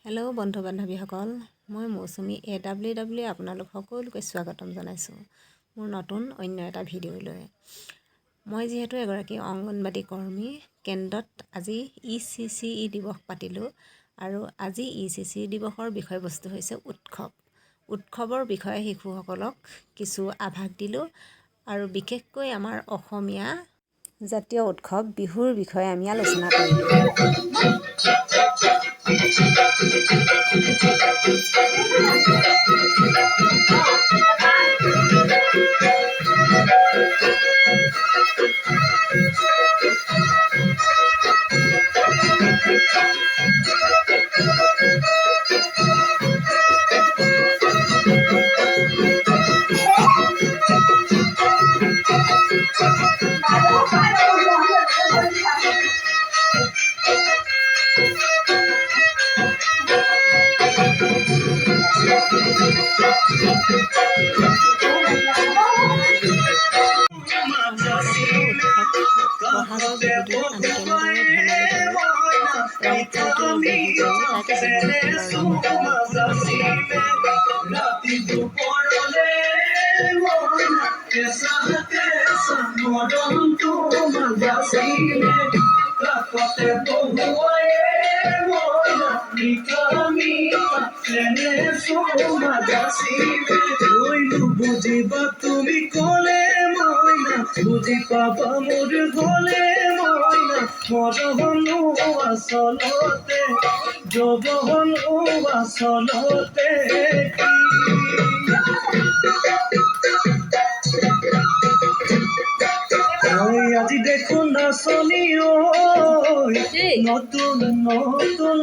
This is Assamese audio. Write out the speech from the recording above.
হেল্ল' বন্ধু বান্ধৱীসকল, মই মৌচুমী AWW আপোনালোক সকলোকে স্বাগতম জনাইছোঁ মোৰ নতুন অন্য এটা ভিডিঅ'লৈ। মই যিহেতু এগৰাকী অংগনবাদী কৰ্মী, কেন্দ্ৰত আজি ECCE দিৱস পাতিলোঁ আৰু আজি ECCE দিৱসৰ বিষয়বস্তু হৈছে উৎসৱৰ বিষয়ে শিশুসকলক কিছু আভাস দিলোঁ আৰু বিশেষকৈ আমাৰ অসমীয়া জাতীয় উৎসৱ বিহুৰ বিষয়ে আমি আলোচনা কৰিলোঁ। বহাগৰ বিহুটোত আমি কেনেদৰে ধেমালি কৰোঁ, ৰং ফূৰ্তিৰে উপভোগ কৰোঁ, তাক শিশুসকলৰ বুজিবা তুমি কলে মইনা, বুজি পাবা মোৰ গলে মইনা, মৰহনো আচলতে যৌৱনো আচলতে আজি দেখোন নাচনি নতুন নতুন